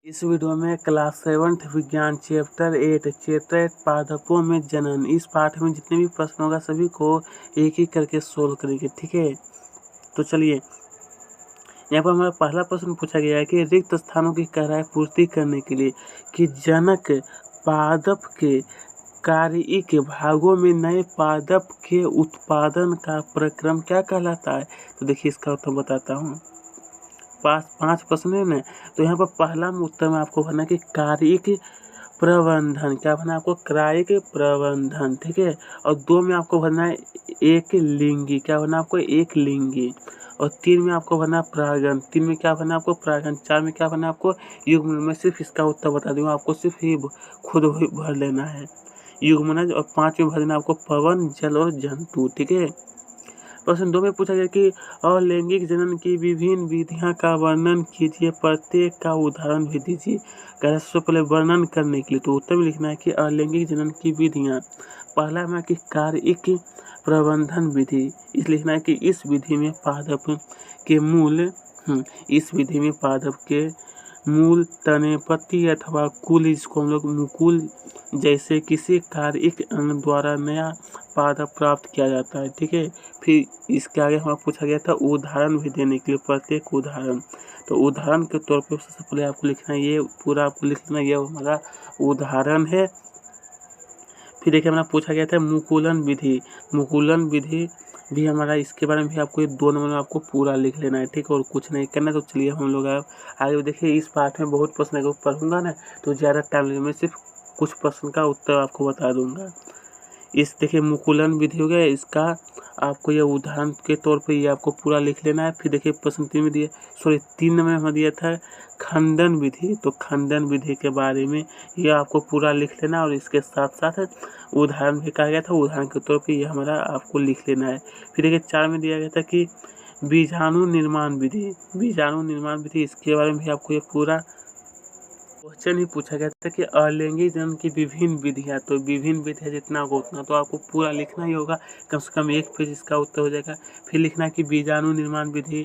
इस वीडियो में class 7th विज्ञान चैप्टर 8 पादपों में जनन, इस पाठ में जितने भी प्रश्न होगा सभी को एक ही करके सोल्व करेंगे। ठीक है, तो चलिए यहाँ पर हमारा पहला प्रश्न पूछा गया है कि रिक्त स्थानों की गहराई पूर्ति करने के लिए कि जनक पादप के कार्य के भागों में नए पादप के उत्पादन का प्रक्रम क्या कहलाता है। तो देखिए इसका उत्तर बताता हूँ। 5 प्रश्न है ना, तो यहाँ पर पहला उत्तर में आपको भरना कि कार्यिक प्रबंधन, क्या भरना है आपको, कार्यिक प्रबंधन। ठीक है, और 2 में आपको भरना है एक लिंगी, क्या भरना है आपको, एक लिंगी। और 3 में आपको भरना है परागण, 3 में क्या भरना है आपको, परागण। 4 में क्या भरना है आपको, युग्मन। मैं सिर्फ इसका उत्तर बता दूंगा, आपको सिर्फ ही खुद भर लेना है युग्मनज। और 5 में भरना आपको पवन, जल और जंतु। ठीक है, प्रश्न 2 में पूछा गया कि अलैंगिक जनन की विभिन्न विधियां का वर्णन कीजिए, प्रत्येक का उदाहरण भी दीजिए। सबसे पहले वर्णन करने के लिए तो उत्तर में लिखना है कि अलैंगिक जनन की विधियां। पहला है कि कार्यिक प्रबंधन विधि, इस लिखना है कि इस विधि में पादप के मूल तने, पत्ती अथवा कुल, इसको हम लोग मुकुल जैसे किसी कार्यिक अंग द्वारा नया पादप प्राप्त किया जाता है। ठीक है, फिर इसके आगे हमें पूछा गया था उदाहरण भी देने के लिए, प्रत्येक उदाहरण। तो उदाहरण के तौर पे सबसे पहले आपको लिखना है, ये पूरा आपको लिखना, ये हमारा उदाहरण है। फिर देखिए हमारा पूछा गया था मुकुलन विधि, मुकुलन विधि भी हमारा, इसके बारे में भी आपको 2 नंबर में आपको पूरा लिख लेना है। ठीक है, और कुछ नहीं करना। तो चलिए हम लोग आगे देखिए, इस पाठ में बहुत प्रश्न को पढ़ूंगा ना, तो ज़्यादा टाइम लगेगा, मैं सिर्फ कुछ प्रश्न का उत्तर आपको बता दूंगा। इस देखिए मुकुलन विधि हो गया, इसका आपको यह उदाहरण के तौर पे ये आपको पूरा लिख लेना है। फिर देखिए प्रश्न 3 नंबर में दिया था खंडन विधि, तो खंडन विधि के बारे में ये आपको पूरा लिख लेना, और इसके साथ साथ उदाहरण भी कहा गया था, उदाहरण के तौर पे ये हमारा आपको लिख लेना है। फिर देखिए 4 में दिया गया था कि बीजाणु निर्माण विधि, बीजाणु निर्माण विधि, इसके बारे में भी आपको ये पूरा क्वेश्चन ही पूछा गया था कि अलैंगिक जनन की विभिन्न विधियां, तो विभिन्न विधियां जितना होगा उतना तो आपको पूरा लिखना ही होगा, कम से कम एक पेज इसका उत्तर हो जाएगा। फिर लिखना है कि बीजाणु निर्माण विधि,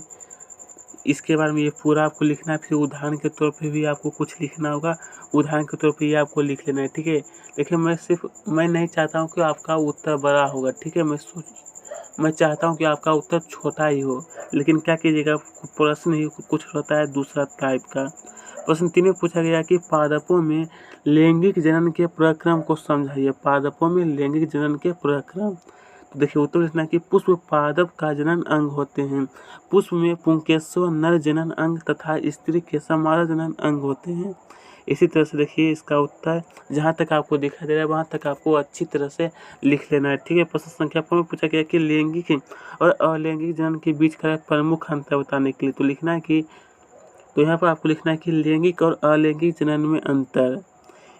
इसके बारे में ये पूरा आपको लिखना है। फिर उदाहरण के तौर पे भी आपको कुछ लिखना होगा, उदाहरण के तौर पे ये आपको लिख लेना है। ठीक है, देखिए मैं नहीं चाहता हूँ कि आपका उत्तर बड़ा होगा। ठीक है, मैं चाहता हूँ कि आपका उत्तर छोटा ही हो, लेकिन क्या कीजिएगा, प्रश्न ही कुछ होता है दूसरा टाइप का। प्रश्न 3 में पूछा गया कि पादपों में लैंगिक जनन के प्रक्रम को समझाइए, पादपों में लैंगिक जनन के प्रक्रम। तो देखिए उत्तर लिखना है कि पुष्प पादप का जनन अंग होते हैं, पुष्प में पुंकेसर नर जनन अंग तथा स्त्री केसर मादा जनन अंग होते हैं। इसी तरह से देखिए इसका उत्तर जहाँ तक आपको दिखाई दे रहा है वहाँ तक आपको अच्छी तरह से लिख लेना है। ठीक है, प्रश्न संख्या 5 में पूछा गया कि लैंगिक और अलैंगिक जनन के बीच का प्रमुख अंतर बताने के लिए, तो लिखना है कि, तो यहाँ पर आपको लिखना है कि लैंगिक और अलैंगिक जनन में अंतर।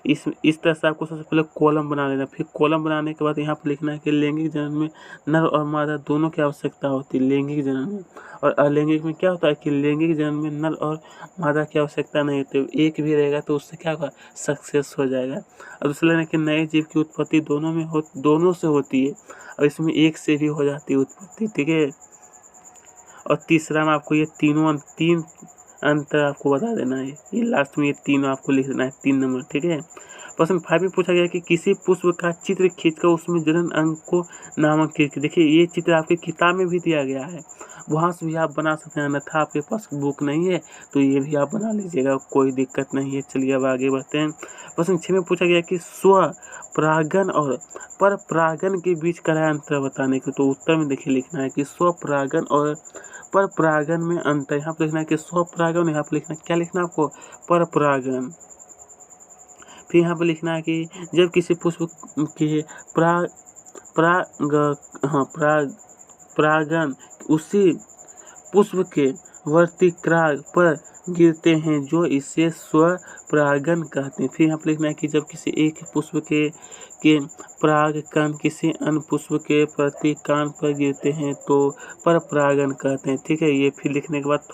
इस तरह से आपको सबसे पहले कॉलम बना लेना, फिर कॉलम बनाने के बाद यहाँ पर लिखना है कि लैंगिक जनन में नर और मादा दोनों की आवश्यकता होती है लैंगिक जनन में, और अलैंगिक में क्या होता है कि लैंगिक जनन में नर और मादा की आवश्यकता नहीं होती, एक भी रहेगा तो उससे क्या होगा, सक्सेस हो जाएगा। और दूसरा लेना कि नए जीव की उत्पत्ति दोनों से होती है, और इसमें एक से भी हो जाती है उत्पत्ति। ठीक है, और तीसरा में आपको ये तीन अंतर आपको बता देना है, ये लास्ट में ये 3 आपको लिख देना है, 3 नंबर। ठीक है, प्रश्न 5 में पूछा गया कि किसी पुष्प का चित्र खींचकर उसमें जनन अंग को नामांकित। देखिए ये चित्र आपकी किताब में भी दिया गया है, वहाँ से भी आप बना सकते हैं, अन्यथा आपके पास बुक नहीं है तो ये भी आप बना लीजिएगा, कोई दिक्कत नहीं है। चलिए अब आगे बढ़ते हैं। प्रश्न 6 में पूछा गया कि स्व परागन और पर परागन के बीच का अंतर बताने के, तो उत्तर में देखिए लिखना है कि स्व परागन और पर परागन में अंतर। यहाँ पर लिखना है कि स्व परागन, यहाँ पर लिखना क्या लिखना है आपको, पर परागन। फिर यहाँ पर लिखना है कि जब किसी पुष्प के परागन उसी पुष्प के वर्तिक्राग पर गिरते हैं जो इसे स्वपरागन कहते हैं। फिर यहाँ पर लिखना है कि जब किसी एक पुष्प के परागकण किसी अन्य पुष्प के प्रतिकान पर गिरते हैं तो परपरागन कहते हैं। ठीक है, ये फिर लिखने के बाद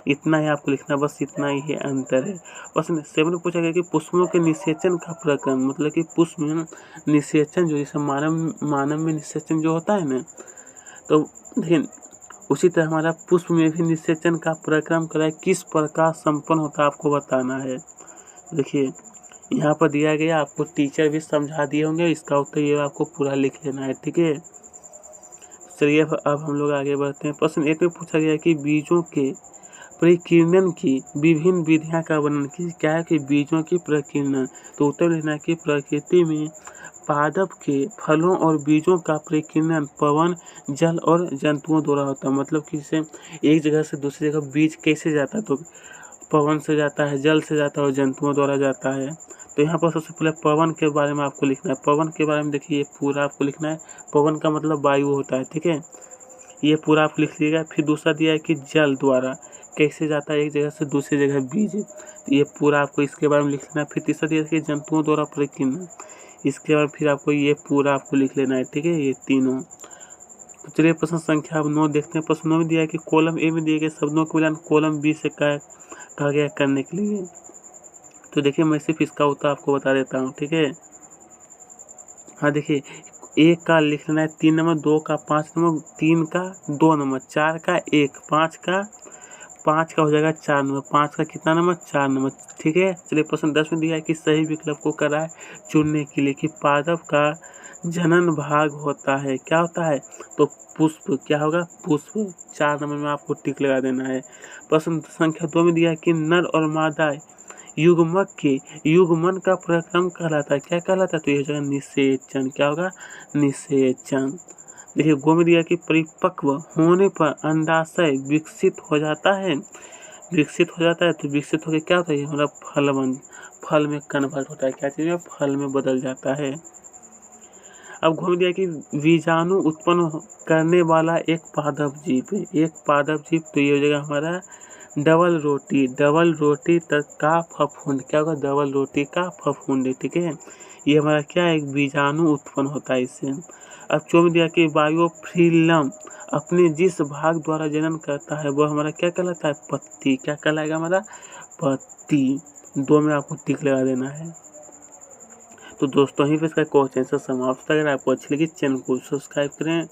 इतना ही आपको लिखना, बस इतना ही है अंतर है। प्रश्न 7 में पूछा गया कि पुष्पों के निषेचन का प्रक्रम, मतलब कि पुष्प में निषेचन जो जैसे मानव में निषेचन जो होता है ना, तो देखिए उसी तरह हमारा पुष्प में भी निषेचन का प्रक्रम कराए किस प्रकार संपन्न होता है आपको बताना है। देखिए यहाँ पर दिया गया, आपको टीचर भी समझा दिए होंगे, इसका उत्तर ये आपको पूरा लिख लेना है, ठीक है। चलिए अब हम लोग आगे बढ़ते हैं। प्रश्न 1 में पूछा गया कि बीजों के परिकीर्णन की विभिन्न विधियां का वर्णन कीजिए। क्या है कि बीजों की परिकीर्णन, तो उत्तर लिखना कि प्रकृति में पादप के फलों और बीजों का परिकीर्णन पवन, जल और जंतुओं द्वारा होता है। मतलब कि जैसे एक जगह से दूसरी जगह बीज कैसे जाता है, तो पवन से जाता है, जल से जाता है और जंतुओं द्वारा जाता है। तो यहाँ पर सबसे पहले पवन के बारे में आपको लिखना है। पवन के बारे में देखिए ये पूरा आपको लिखना है। पवन का मतलब वायु होता है, ठीक है, ये पूरा आप लिख लीजिएगा। फिर दूसरा दिया है कि जल द्वारा कैसे जाता है एक जगह से दूसरी जगह बीज, तो ये पूरा आपको इसके बारे में लिख लेना है। फिर तीसरा दिया है कि जंतुओं द्वारा परिकीर्णन, इसके बाद फिर आपको ये पूरा आपको लिख लेना है, ठीक है, ये तीनों। तो चलिए प्रश्न संख्या 9 देखते हैं। प्रश्न 9 में दिया है कि कॉलम ए में दिए गए शब्दों को मिलान कॉलम बी से कहा गया करने के लिए। तो देखिए मैं सिर्फ इसका उत्तर आपको बता देता हूँ, ठीक है। हाँ देखिए, 1 का लिख लेना है 3 नंबर, 2 का 5 नंबर, 3 का 2 नंबर, 4 का 1, 5 का हो जाएगा 4 नंबर, 5 का कितना नंबर, 4 नंबर, ठीक है। चलिए प्रश्न 10 में दिया है कि सही विकल्प को कराए चुनने के लिए कि पादप का जनन भाग होता है, क्या होता है, तो पुष्प, क्या होगा, पुष्प। 4 नंबर में आपको टिक लगा देना है। प्रश्न संख्या 2 में दिया है कि नर और मादा युग्मक के युग्मन का प्रक्रम कहलाता है, क्या कहलाता है, तो ये जगह निषेचन, क्या होगा, निषेचन। देखिए गो में दिया कि परिपक्व होने पर अंडाशय विकसित हो जाता है, विकसित हो जाता है, तो विकसित होकर क्या होता है, हमारा फल में कन्वर्ट होता है, क्या चीज़ में, फल में बदल जाता है। अब घूम दिया कि बीजाणु उत्पन्न करने वाला एक पादप जीव, एक पादप जीव, तो ये हो जाएगा हमारा डबल रोटी तक का फफूंद, क्या होगा, डबल रोटी का फफूंद, ठीक है। ये हमारा क्या है, एक बीजाणु उत्पन्न होता है इससे। अब चो में दिया कि बायोफिल्म अपने जिस भाग द्वारा जनन करता है वह हमारा क्या कहलाता है, पत्ती, क्या कहलाएगा हमारा, पत्ती। 2 में आपको टिक लगा देना है। तो दोस्तों ही पे इसका क्वेश्चन आंसर समाप्त। अगर आपको अच्छी लगी चैनल को सब्सक्राइब करें।